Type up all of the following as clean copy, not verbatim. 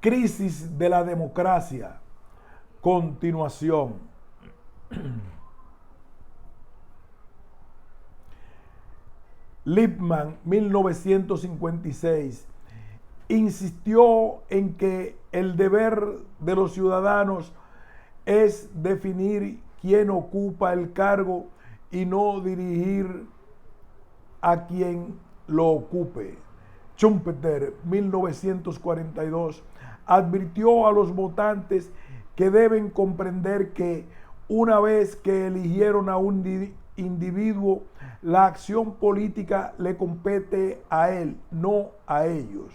Crisis de la democracia. Continuación. Lippmann, 1956, insistió en que el deber de los ciudadanos es definir quién ocupa el cargo y no dirigir a quien lo ocupe. Schumpeter, 1942, advirtió a los votantes que deben comprender que una vez que eligieron a un individuo, la acción política le compete a él, no a ellos.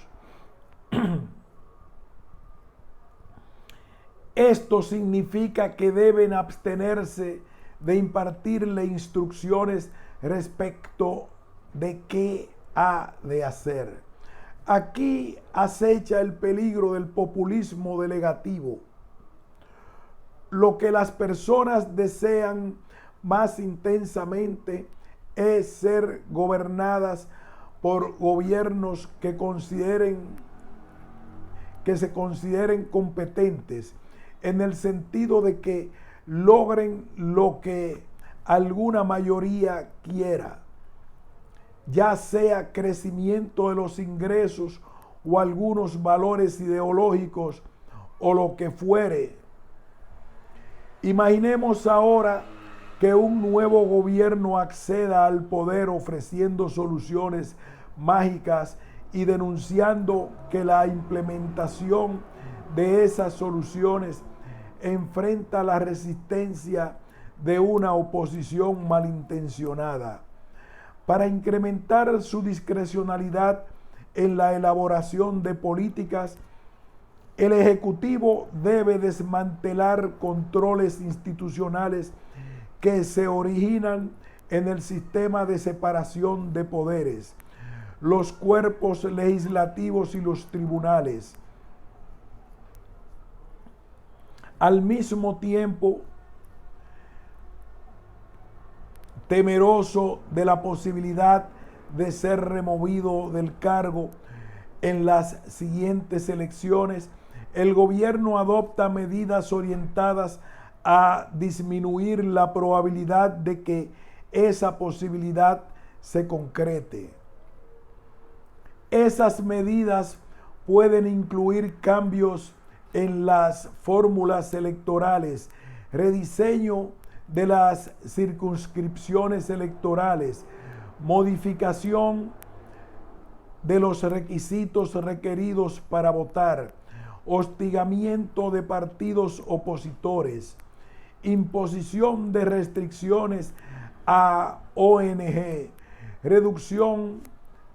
Esto significa que deben abstenerse de impartirle instrucciones respecto de qué ha de hacer. Aquí acecha el peligro del populismo delegativo. Lo que las personas desean más intensamente es ser gobernadas por gobiernos que se consideren competentes, en el sentido de que logren lo que alguna mayoría quiera, ya sea crecimiento de los ingresos o algunos valores ideológicos o lo que fuere. Imaginemos ahora que un nuevo gobierno acceda al poder ofreciendo soluciones mágicas y denunciando que la implementación de esas soluciones enfrenta la resistencia de una oposición malintencionada. Para incrementar su discrecionalidad en la elaboración de políticas, el Ejecutivo debe desmantelar controles institucionales que se originan en el sistema de separación de poderes, los cuerpos legislativos y los tribunales. Al mismo tiempo, temeroso de la posibilidad de ser removido del cargo en las siguientes elecciones, el gobierno adopta medidas orientadas a disminuir la probabilidad de que esa posibilidad se concrete. Esas medidas pueden incluir cambios en las fórmulas electorales, rediseño de las circunscripciones electorales, modificación de los requisitos requeridos para votar, hostigamiento de partidos opositores, imposición de restricciones a ONG, reducción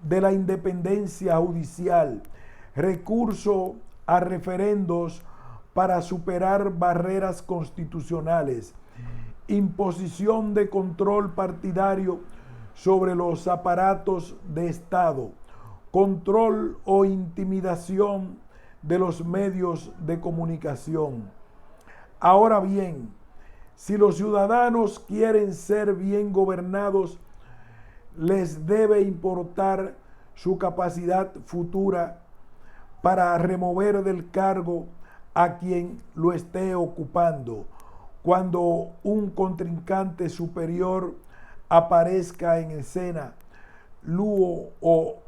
de la independencia judicial, recurso a referendos para superar barreras constitucionales, imposición de control partidario sobre los aparatos de Estado, control o intimidación de los medios de comunicación. Ahora bien, si los ciudadanos quieren ser bien gobernados, les debe importar su capacidad futura para remover del cargo a quien lo esté ocupando cuando un contrincante superior aparezca en escena, Luo o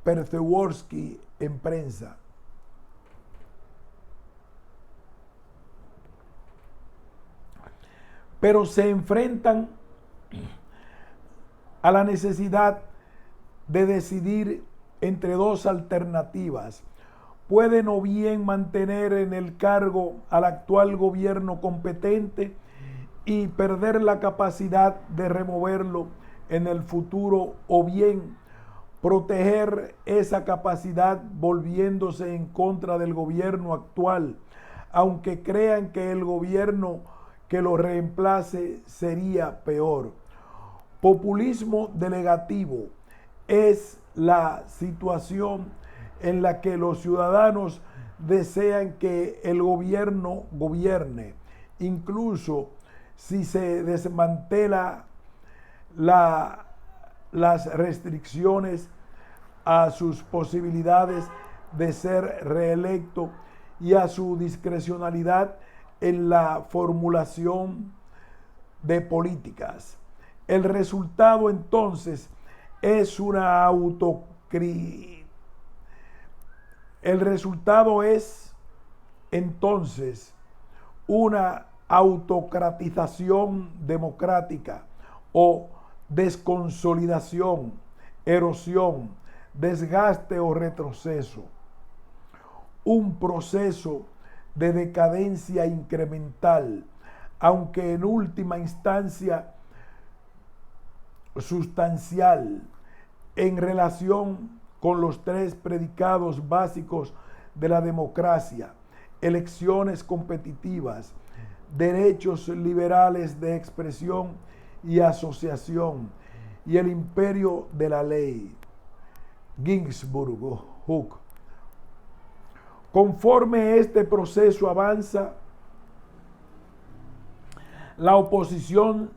Przeworski en prensa. Pero se enfrentan a la necesidad de decidir entre dos alternativas. Pueden o bien mantener en el cargo al actual gobierno competente y perder la capacidad de removerlo en el futuro, o bien proteger esa capacidad volviéndose en contra del gobierno actual, aunque crean que el gobierno que lo reemplace sería peor. Populismo delegativo es la situación en la que los ciudadanos desean que el gobierno gobierne, incluso si se desmantela las restricciones a sus posibilidades de ser reelecto y a su discrecionalidad en la formulación de políticas. El resultado entonces es una El resultado es entonces una autocratización democrática o desconsolidación, erosión, desgaste o retroceso. Un proceso de decadencia incremental, aunque en última instancia sustancial, en relación con los tres predicados básicos de la democracia: elecciones competitivas, derechos liberales de expresión y asociación, y el imperio de la ley. Ginsburg, Huck. Conforme este proceso avanza, la oposición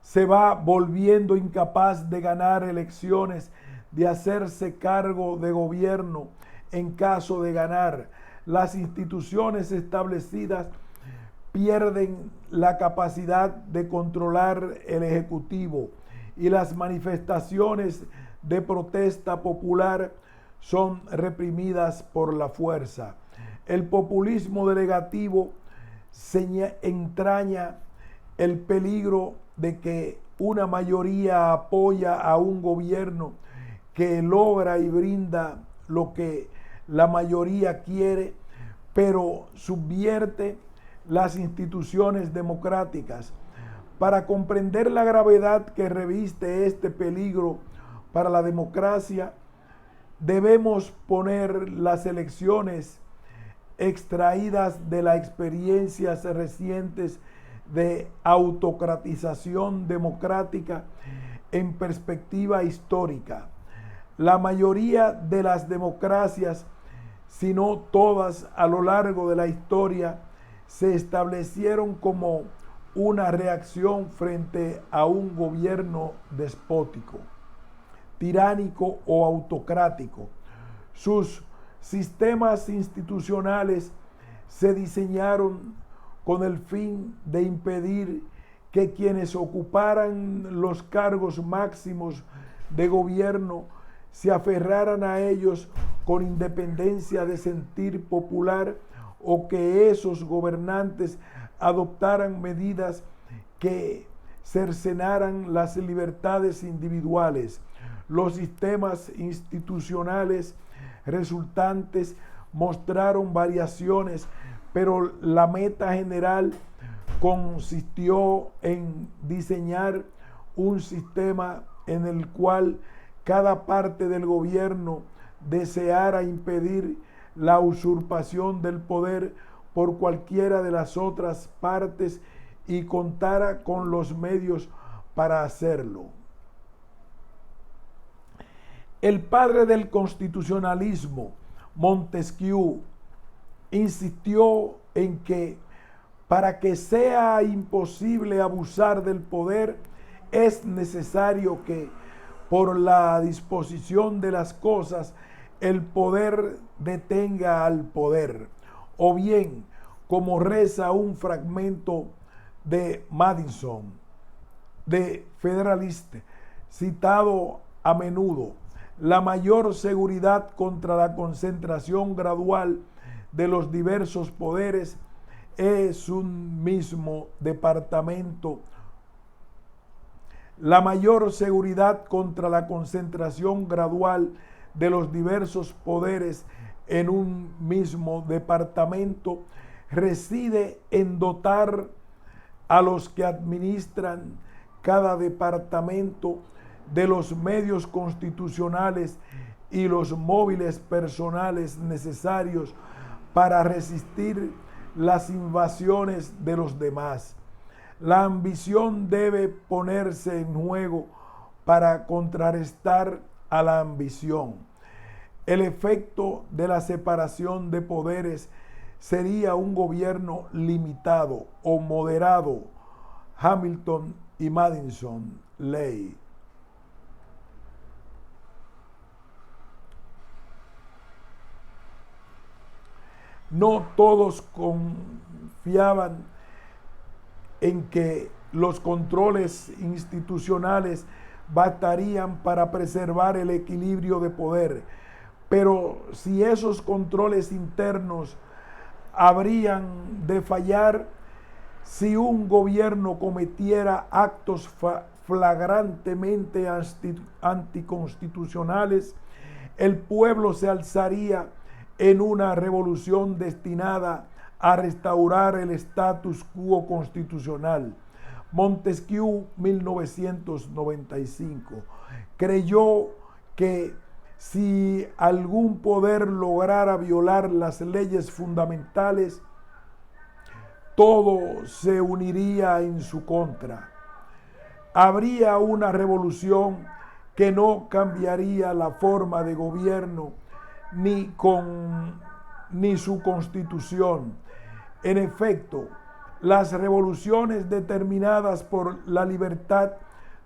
se va volviendo incapaz de ganar elecciones, de hacerse cargo de gobierno en caso de ganar. Las instituciones establecidas pierden la capacidad de controlar el Ejecutivo y las manifestaciones de protesta popular son reprimidas por la fuerza. El populismo delegativo entraña el peligro de que una mayoría apoya a un gobierno que logra y brinda lo que la mayoría quiere, pero subvierte las instituciones democráticas. Para comprender la gravedad que reviste este peligro para la democracia, debemos poner las elecciones extraídas de las experiencias recientes de autocratización democrática en perspectiva histórica. La mayoría de las democracias, si no todas a lo largo de la historia, se establecieron como una reacción frente a un gobierno despótico, tiránico o autocrático. Sus sistemas institucionales se diseñaron con el fin de impedir que quienes ocuparan los cargos máximos de gobierno se aferraran a ellos con independencia de sentir popular, o que esos gobernantes adoptaran medidas que cercenaran las libertades individuales. Los sistemas institucionales resultantes mostraron variaciones, pero la meta general consistió en diseñar un sistema en el cual cada parte del gobierno deseara impedir la usurpación del poder por cualquiera de las otras partes y contara con los medios para hacerlo. El padre del constitucionalismo, Montesquieu, insistió en que para que sea imposible abusar del poder, es necesario que, por la disposición de las cosas, el poder detenga al poder. O bien, como reza un fragmento de Madison, de Federalist, citado a menudo: la mayor seguridad contra la concentración gradual de los diversos poderes es un mismo departamento. La mayor seguridad contra la concentración gradual de los diversos poderes en un mismo departamento reside en dotar a los que administran cada departamento de los medios constitucionales y los móviles personales necesarios para resistir las invasiones de los demás. La ambición debe ponerse en juego para contrarrestar a la ambición. El efecto de la separación de poderes sería un gobierno limitado o moderado. Hamilton y Madison, ley. no todos confiaban en que los controles institucionales bastarían para preservar el equilibrio de poder. Pero si esos controles internos habrían de fallar, si un gobierno cometiera actos flagrantemente anticonstitucionales, el pueblo se alzaría en una revolución destinada a restaurar el status quo constitucional. Montesquieu, 1995, creyó que si algún poder lograra violar las leyes fundamentales, todo se uniría en su contra. Habría una revolución que no cambiaría la forma de gobierno ni su constitución. En efecto, las revoluciones determinadas por la libertad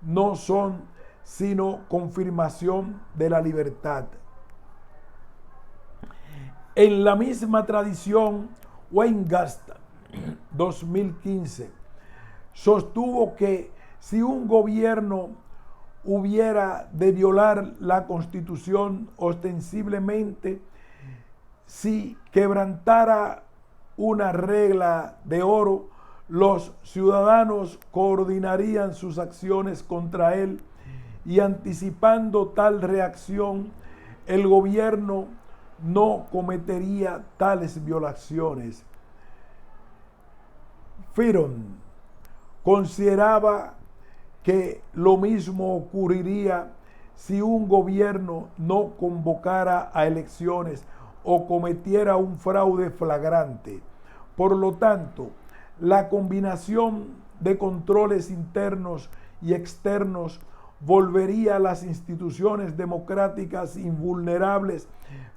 no son sino confirmación de la libertad. En la misma tradición, Weingast, 2015, sostuvo que si un gobierno hubiera de violar la Constitución ostensiblemente, si quebrantara una regla de oro, los ciudadanos coordinarían sus acciones contra él y anticipando tal reacción, el gobierno no cometería tales violaciones. Firon consideraba que lo mismo ocurriría si un gobierno no convocara a elecciones o cometiera un fraude flagrante. Por lo tanto, la combinación de controles internos y externos volvería a las instituciones democráticas invulnerables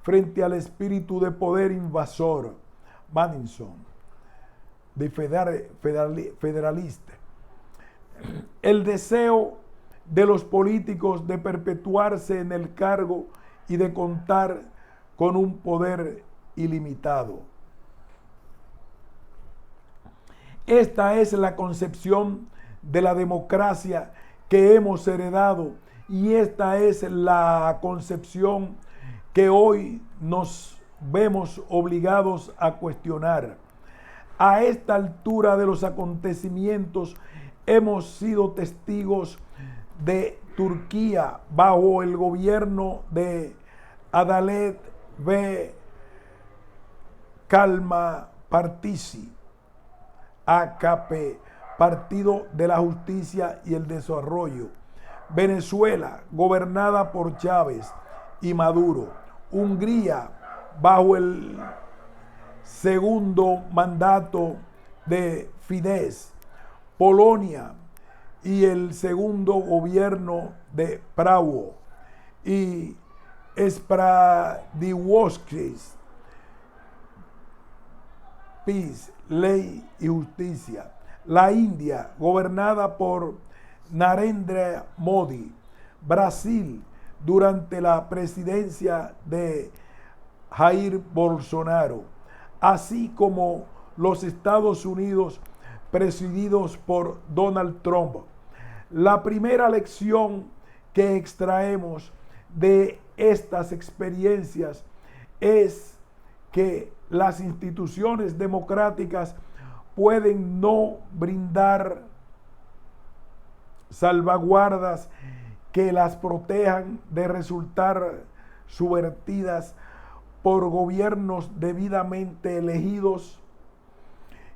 frente al espíritu de poder invasor. Madison, de federalista. El deseo de los políticos de perpetuarse en el cargo y de contar con un poder ilimitado. Esta es la concepción de la democracia que hemos heredado y esta es la concepción que hoy nos vemos obligados a cuestionar. A esta altura de los acontecimientos hemos sido testigos de Turquía bajo el gobierno de Adalet ve Kalma Partisi, AKP, Partido de la Justicia y el Desarrollo. Venezuela, gobernada por Chávez y Maduro. Hungría, bajo el segundo mandato de Fidesz. Polonia y el segundo gobierno de Prawo. Y Sprawiedliwość, Peace, Ley y Justicia. La India, gobernada por Narendra Modi. Brasil, durante la presidencia de Jair Bolsonaro, así como los Estados Unidos, presididos por Donald Trump. La primera lección que extraemos de estas experiencias es que las instituciones democráticas pueden no brindar salvaguardas que las protejan de resultar subvertidas por gobiernos debidamente elegidos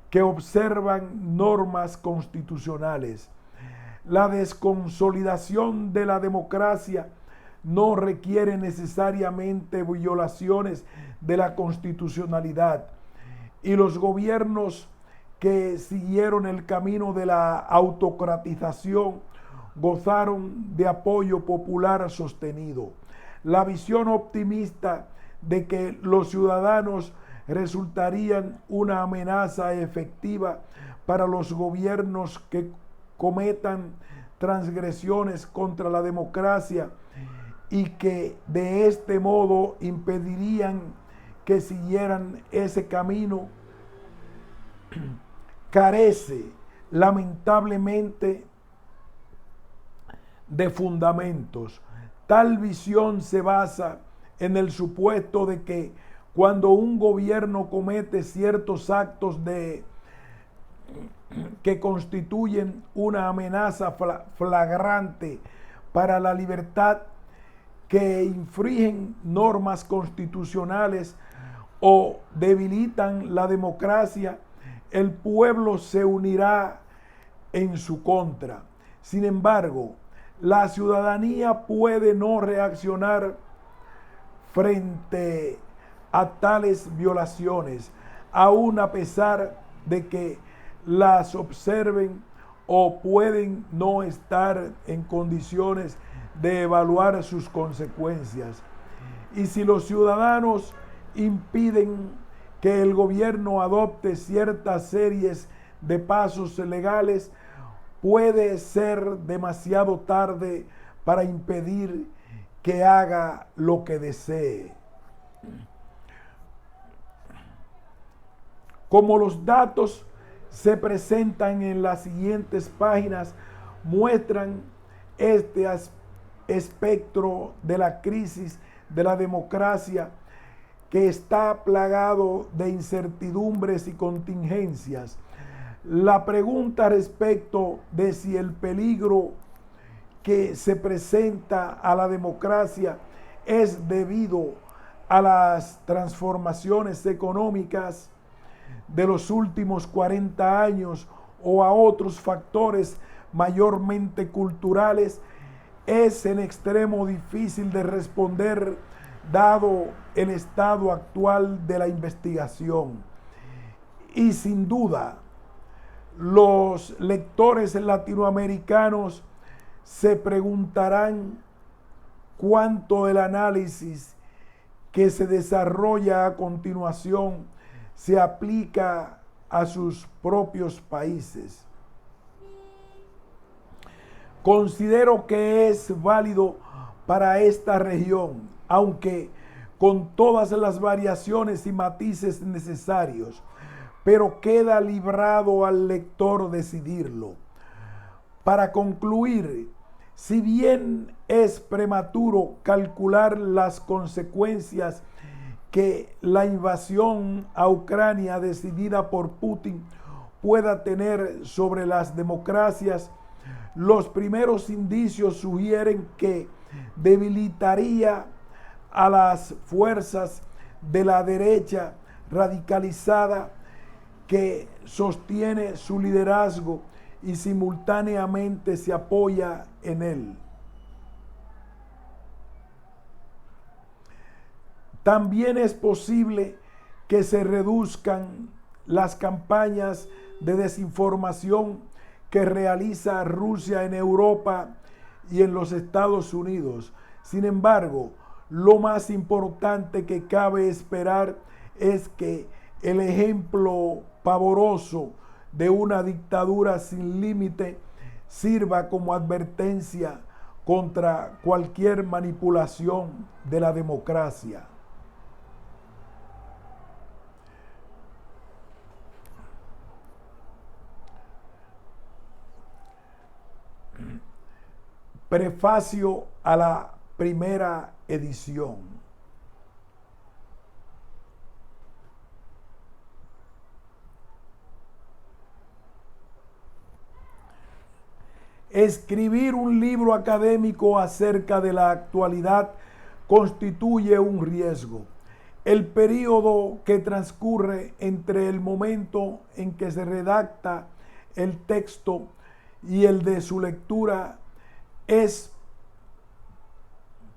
que observan normas constitucionales. La desconsolidación de la democracia no requiere necesariamente violaciones de la constitucionalidad y los gobiernos que siguieron el camino de la autocratización gozaron de apoyo popular sostenido. La visión optimista de que los ciudadanos resultarían una amenaza efectiva para los gobiernos que cometan transgresiones contra la democracia y que de este modo impedirían que siguieran ese camino carece lamentablemente de fundamentos. Tal visión se basa en el supuesto de que cuando un gobierno comete ciertos actos que constituyen una amenaza flagrante para la libertad, que infringen normas constitucionales o debilitan la democracia, el pueblo se unirá en su contra. Sin embargo, la ciudadanía puede no reaccionar frente a tales violaciones, aun a pesar de que las observen, o pueden no estar en condiciones de evaluar sus consecuencias. Y si los ciudadanos impiden que el gobierno adopte ciertas series de pasos legales, puede ser demasiado tarde para impedir que haga lo que desee. Como los datos se presentan en las siguientes páginas muestran este espectro de la crisis de la democracia, que está plagado de incertidumbres y contingencias. La pregunta respecto de si el peligro que se presenta a la democracia es debido a las transformaciones económicas de los últimos 40 años o a otros factores mayormente culturales, es en extremo difícil de responder dado el estado actual de la investigación. Y sin duda, los lectores latinoamericanos se preguntarán cuánto el análisis que se desarrolla a continuación se aplica a sus propios países. Considero que es válido para esta región, aunque con todas las variaciones y matices necesarios, pero queda librado al lector decidirlo. Para concluir, si bien es prematuro calcular las consecuencias que la invasión a Ucrania decidida por Putin pueda tener sobre las democracias, los primeros indicios sugieren que debilitaría a las fuerzas de la derecha radicalizada que sostiene su liderazgo y simultáneamente se apoya en él. También es posible que se reduzcan las campañas de desinformación que realiza Rusia en Europa y en los Estados Unidos. Sin embargo, lo más importante que cabe esperar es que el ejemplo pavoroso de una dictadura sin límite sirva como advertencia contra cualquier manipulación de la democracia. Prefacio a la primera edición. Escribir un libro académico acerca de la actualidad constituye un riesgo. El período que transcurre entre el momento en que se redacta el texto y el de su lectura es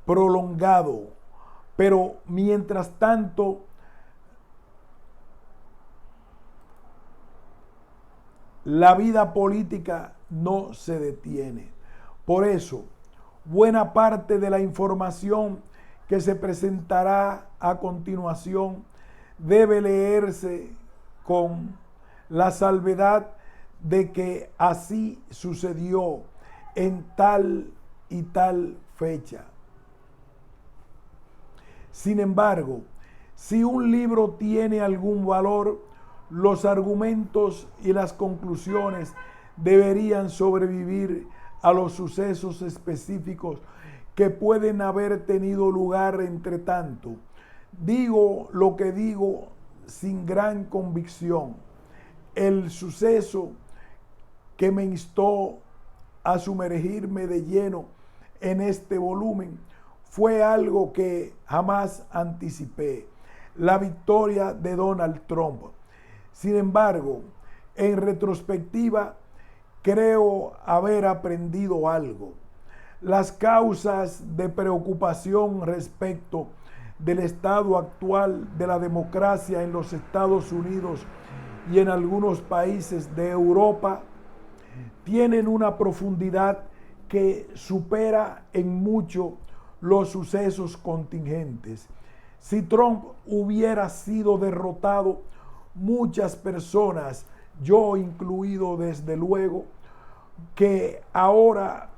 prolongado, pero mientras tanto la vida política no se detiene. Por eso, buena parte de la información que se presentará a continuación debe leerse con la salvedad de que así sucedió en tal y tal fecha. Sin embargo, Si un libro tiene algún valor, los argumentos y las conclusiones deberían sobrevivir a los sucesos específicos que pueden haber tenido lugar entre tanto. Digo lo que digo sin gran convicción. El suceso que me instó a sumergirme de lleno en este volumen fue algo que jamás anticipé: la victoria de Donald Trump. Sin embargo, en retrospectiva, creo haber aprendido algo. Las causas de preocupación respecto del estado actual de la democracia en los Estados Unidos y en algunos países de Europa tienen una profundidad que supera en mucho los sucesos contingentes. Si Trump hubiera sido derrotado, muchas personas, yo incluido desde luego, que ahora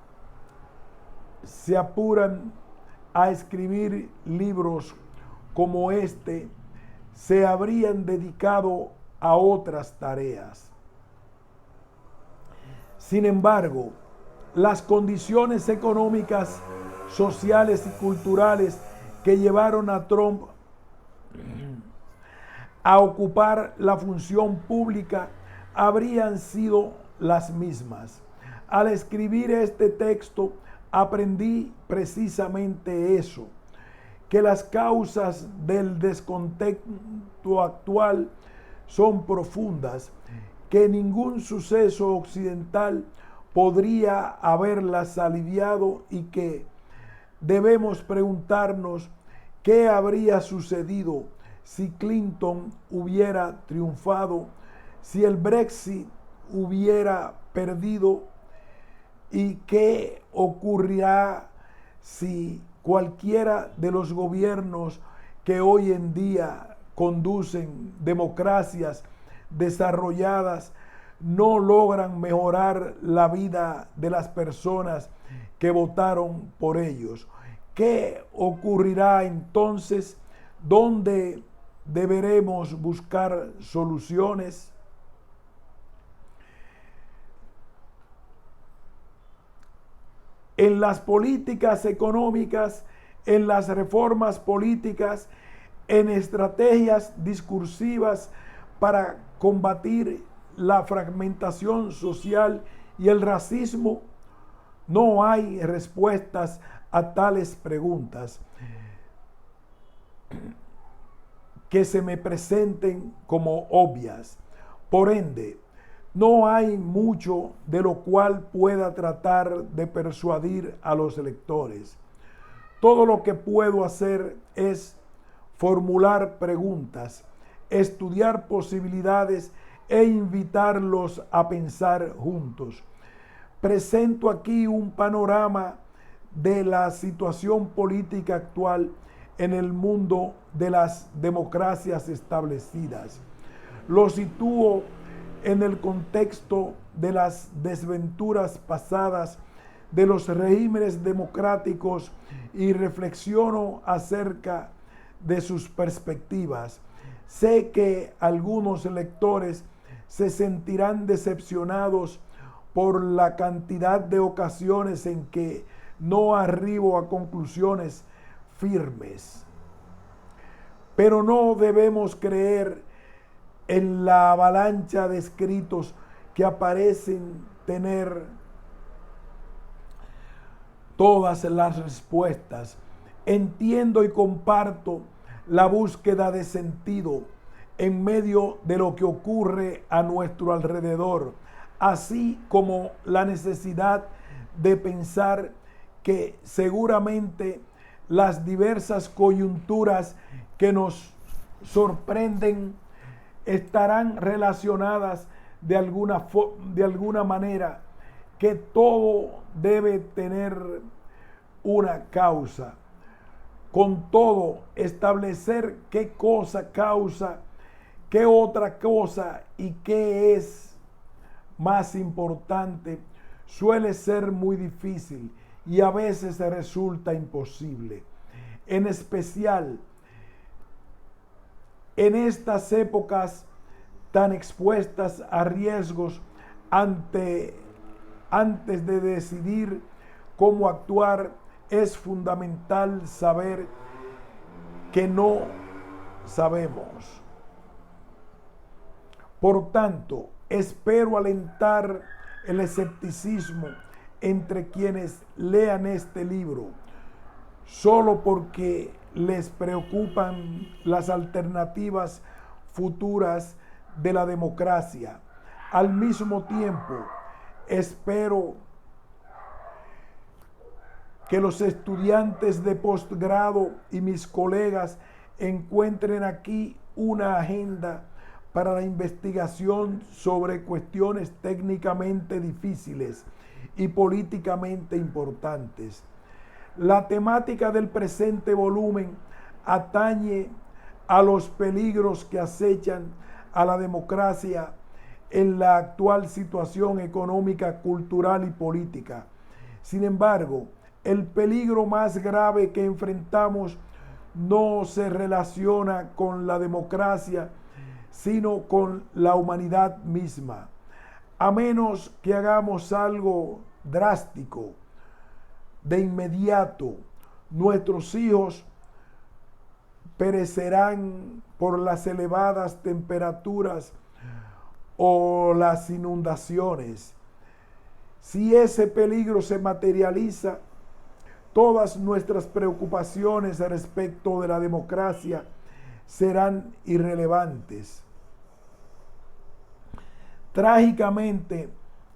se apuran a escribir libros como este, se habrían dedicado a otras tareas. Sin embargo, las condiciones económicas, sociales y culturales que llevaron a Trump a ocupar la función pública habrían sido las mismas. Al escribir este texto aprendí precisamente eso, que las causas del descontento actual son profundas, que ningún suceso occidental podría haberlas aliviado y que debemos preguntarnos qué habría sucedido si Clinton hubiera triunfado, si el Brexit hubiera perdido y qué ocurrirá si cualquiera de los gobiernos que hoy en día conducen democracias desarrolladas no logran mejorar la vida de las personas que votaron por ellos. ¿Qué ocurrirá entonces? ¿Dónde deberemos buscar soluciones? En las políticas económicas, en las reformas políticas, en estrategias discursivas para combatir la fragmentación social y el racismo. No hay respuestas a tales preguntas que se me presenten como obvias. Por ende, no hay mucho de lo cual pueda tratar de persuadir a los lectores. Todo lo que puedo hacer es formular preguntas, estudiar posibilidades e invitarlos a pensar juntos. Presento aquí un panorama de la situación política actual en el mundo de las democracias establecidas. Lo sitúo en el contexto de las desventuras pasadas de los regímenes democráticos y reflexiono acerca de sus perspectivas. Sé que algunos lectores se sentirán decepcionados por la cantidad de ocasiones en que no arribo a conclusiones firmes. Pero no debemos creer en la avalancha de escritos que aparecen tener todas las respuestas. Entiendo y comparto la búsqueda de sentido en medio de lo que ocurre a nuestro alrededor, así como la necesidad de pensar que seguramente las diversas coyunturas que nos sorprenden estarán relacionadas de alguna manera, que todo debe tener una causa. Con todo, establecer qué cosa causa, qué otra cosa y qué es más importante suele ser muy difícil y a veces resulta imposible. En especial, En estas épocas tan expuestas a riesgos, antes de decidir cómo actuar, es fundamental saber que no sabemos. Por tanto, espero alentar el escepticismo entre quienes lean este libro, solo porque les preocupan las alternativas futuras de la democracia. Al mismo tiempo, espero que los estudiantes de posgrado y mis colegas encuentren aquí una agenda para la investigación sobre cuestiones técnicamente difíciles y políticamente importantes. La temática del presente volumen atañe a los peligros que acechan a la democracia en la actual situación económica, cultural y política. Sin embargo, el peligro más grave que enfrentamos no se relaciona con la democracia, sino con la humanidad misma. A menos que hagamos algo drástico, de inmediato, nuestros hijos perecerán por las elevadas temperaturas o las inundaciones. Si ese peligro se materializa, todas nuestras preocupaciones respecto de la democracia serán irrelevantes. Trágicamente,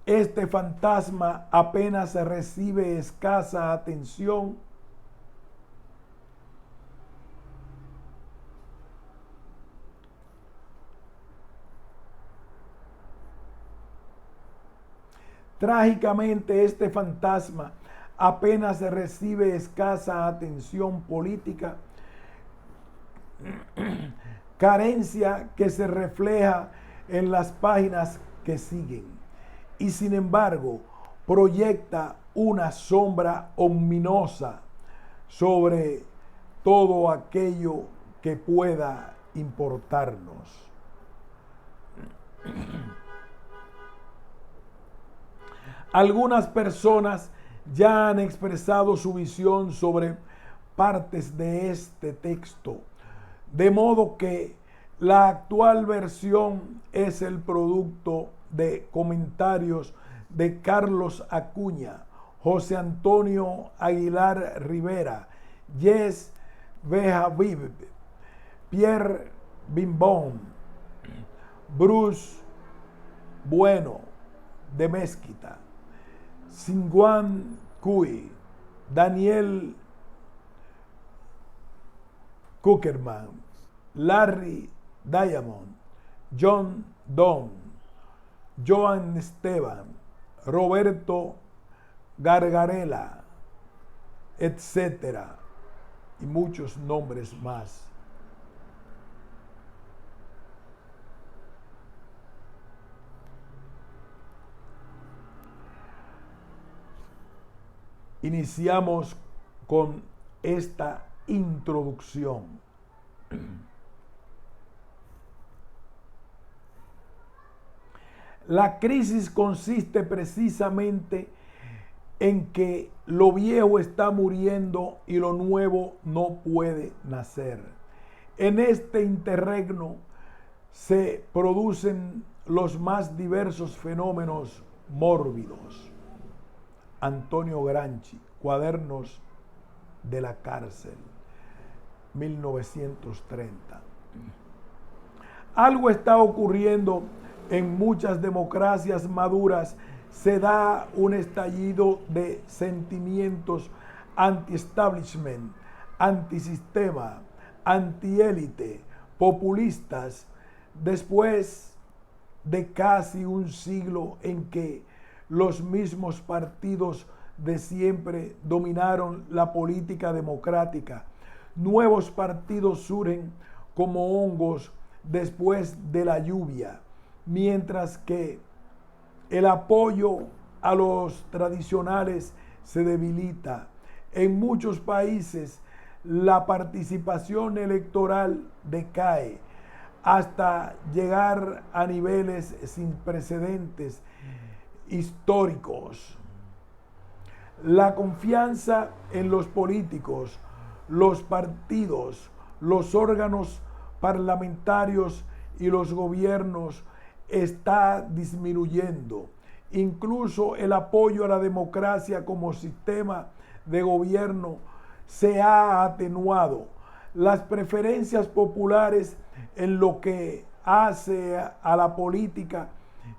este fantasma apenas recibe escasa atención. Trágicamente, este fantasma apenas recibe escasa atención política, carencia que se refleja en las páginas que siguen, y sin embargo proyecta una sombra ominosa sobre todo aquello que pueda importarnos. Algunas personas ya han expresado su visión sobre partes de este texto, de modo que la actual versión es el producto de comentarios de Carlos Acuña, José Antonio Aguilar Rivera, Yes Bejaviv, Pierre Bimbón, Bruce Bueno de Mezquita, Singuan Cui, Daniel Kuckerman, Larry Diamond, John Donne, Joan Esteban, Roberto Gargarela, etcétera, y muchos nombres más. Iniciamos con esta introducción. La crisis consiste precisamente en que lo viejo está muriendo y lo nuevo no puede nacer. En este interregno se producen los más diversos fenómenos mórbidos. Antonio Gramsci, Cuadernos de la cárcel, 1930. Algo está ocurriendo en muchas democracias maduras. Se da un estallido de sentimientos anti-establishment, antisistema, antiélite, populistas, después de casi un siglo en que los mismos partidos de siempre dominaron la política democrática. Nuevos partidos surgen como hongos después de la lluvia, mientras que el apoyo a los tradicionales se debilita. En muchos países la participación electoral decae. hasta llegar a niveles sin precedentes históricos. La confianza en los políticos, los partidos, los órganos parlamentarios y los gobiernos está disminuyendo. Incluso el apoyo a la democracia como sistema de gobierno se ha atenuado. Las preferencias populares en lo que hace a la política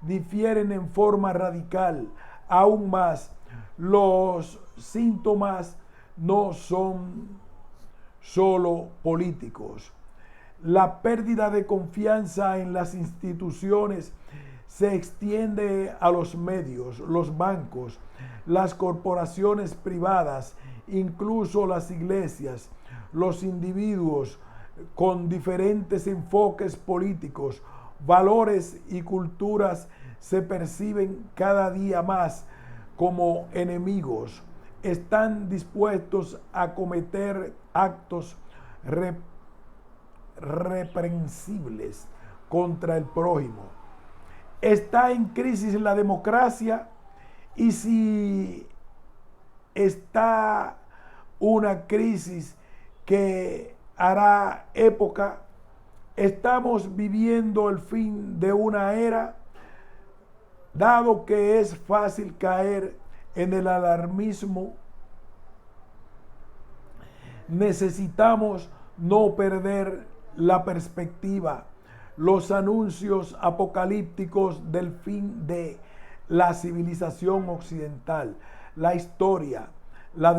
difieren en forma radical. Aún más, los síntomas no son solo políticos. La pérdida de confianza en las instituciones se extiende a los medios, los bancos, las corporaciones privadas, incluso las iglesias, los individuos con diferentes enfoques políticos, valores y culturas se perciben cada día más como enemigos. Están dispuestos a cometer actos reprensibles contra el prójimo. Está en crisis la democracia, y si está una crisis que hará época, estamos viviendo el fin de una era, dado que es fácil caer en el alarmismo. Necesitamos no perder la perspectiva. Los anuncios apocalípticos del fin de la civilización occidental, la historia, la